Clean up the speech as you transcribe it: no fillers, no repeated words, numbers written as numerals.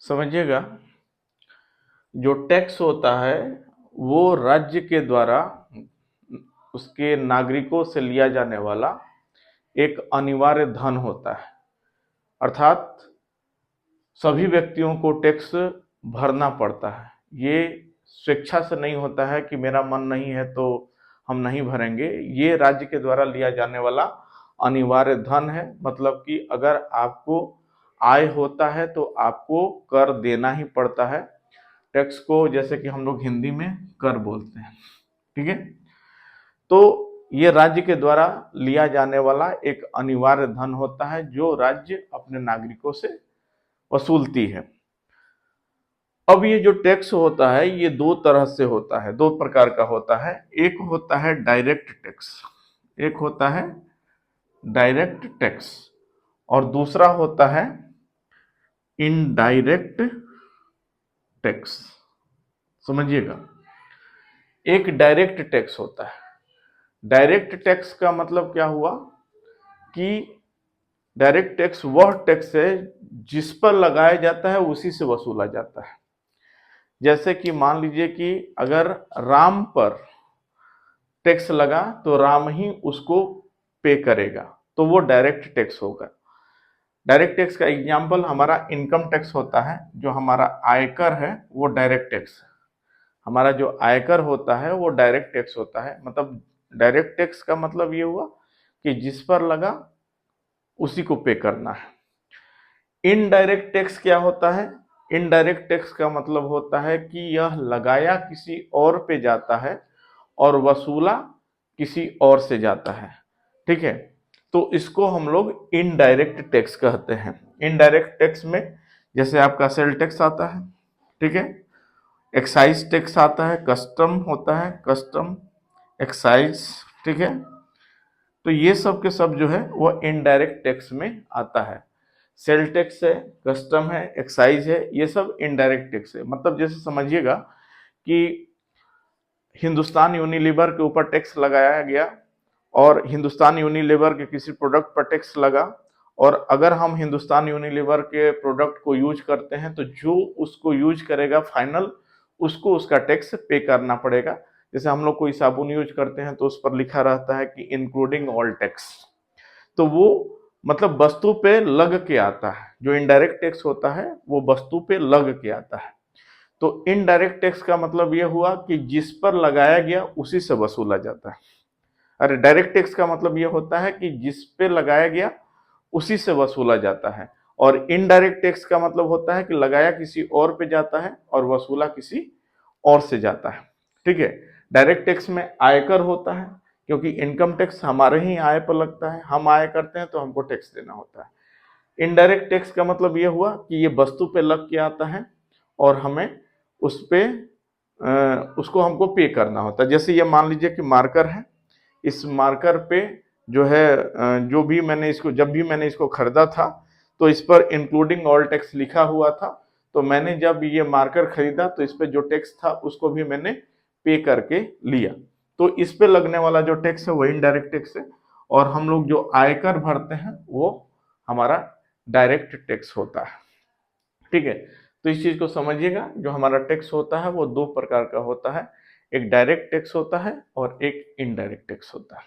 समझिएगा, जो टैक्स होता है वो राज्य के द्वारा उसके नागरिकों से लिया जाने वाला एक अनिवार्य धन होता है। अर्थात सभी व्यक्तियों को टैक्स भरना पड़ता है। ये स्वेच्छा से नहीं होता है कि मेरा मन नहीं है तो हम नहीं भरेंगे। ये राज्य के द्वारा लिया जाने वाला अनिवार्य धन है। मतलब कि अगर आपको आय होता है तो आपको कर देना ही पड़ता है। टैक्स को जैसे कि हम लोग हिंदी में कर बोलते हैं, ठीक है। तो ये राज्य के द्वारा लिया जाने वाला एक अनिवार्य धन होता है जो राज्य अपने नागरिकों से वसूलती है। अब ये जो टैक्स होता है ये दो तरह से होता है, दो प्रकार का होता है। एक होता है डायरेक्ट टैक्स, एक होता है डायरेक्ट टैक्स, और दूसरा होता है इनडायरेक्ट टैक्स। समझिएगा, एक डायरेक्ट टैक्स होता है। डायरेक्ट टैक्स का मतलब क्या हुआ कि डायरेक्ट टैक्स वह टैक्स है जिस पर लगाया जाता है उसी से वसूला जाता है। जैसे कि मान लीजिए कि अगर राम पर टैक्स लगा तो राम ही उसको पे करेगा, तो वो डायरेक्ट टैक्स होगा। डायरेक्ट टैक्स का एग्जाम्पल हमारा इनकम टैक्स होता है। जो हमारा आयकर है वो डायरेक्ट टैक्स है। हमारा जो आयकर होता है वो डायरेक्ट टैक्स होता है। मतलब डायरेक्ट टैक्स का मतलब ये हुआ कि जिस पर लगा उसी को पे करना है। इनडायरेक्ट टैक्स क्या होता है? इनडायरेक्ट टैक्स का मतलब होता है कि यह लगाया किसी और पे जाता है और वसूला किसी और से जाता है, ठीक है। तो इसको हम लोग इनडायरेक्ट टैक्स कहते हैं। इनडायरेक्ट टैक्स में जैसे आपका सेल टैक्स आता है, ठीक है, एक्साइज टैक्स आता है, कस्टम होता है, कस्टम, एक्साइज, ठीक है। तो ये सब के सब जो है वो इनडायरेक्ट टैक्स में आता है। सेल टैक्स है, कस्टम है, एक्साइज है, ये सब इनडायरेक्ट टैक्स है। मतलब जैसे समझिएगा कि हिंदुस्तान यूनिलीवर के ऊपर टैक्स लगाया गया और हिंदुस्तान यूनिलीवर के किसी प्रोडक्ट पर टैक्स लगा, और अगर हम हिंदुस्तान यूनिलीवर के प्रोडक्ट को यूज करते हैं तो जो उसको यूज करेगा फाइनल, उसको उसका टैक्स पे करना पड़ेगा। जैसे हम लोग कोई साबुन यूज करते हैं तो उस पर लिखा रहता है कि इंक्लूडिंग ऑल टैक्स, तो वो मतलब वस्तु पे लग के आता है। जो इनडायरेक्ट टैक्स होता है वो वस्तु पे लग के आता है। तो इनडायरेक्ट टैक्स का मतलब यह हुआ कि जिस पर लगाया गया उसी से वसूला जाता है। अरे डायरेक्ट टैक्स का मतलब यह होता है कि जिस पे लगाया गया उसी से वसूला जाता है, और इनडायरेक्ट टैक्स का मतलब होता है कि लगाया किसी और पे जाता है और वसूला किसी और से जाता है, ठीक है। डायरेक्ट टैक्स में आयकर होता है, क्योंकि इनकम टैक्स हमारे ही आय पर लगता है, हम आय करते हैं तो हमको टैक्स देना होता है। इनडायरेक्ट टैक्स का मतलब यह हुआ कि ये वस्तु पे लग के आता है और हमें उस पे उसको हमको पे करना होता है। जैसे ये मान लीजिए कि मार्कर है, इस मार्कर पे जो है जो भी मैंने इसको, जब भी मैंने इसको खरीदा था तो इस पर इंक्लूडिंग ऑल टैक्स लिखा हुआ था। तो मैंने जब ये मार्कर खरीदा तो इस पे जो टैक्स था उसको भी मैंने पे करके लिया। तो इस पे लगने वाला जो टैक्स है वो इनडायरेक्ट टैक्स है, और हम लोग जो आयकर भरते हैं वो हमारा डायरेक्ट टैक्स होता है, ठीक है। तो इस चीज को समझिएगा, जो हमारा टैक्स होता है वो दो प्रकार का होता है। एक डायरेक्ट टैक्स होता है और एक इनडायरेक्ट टैक्स होता है।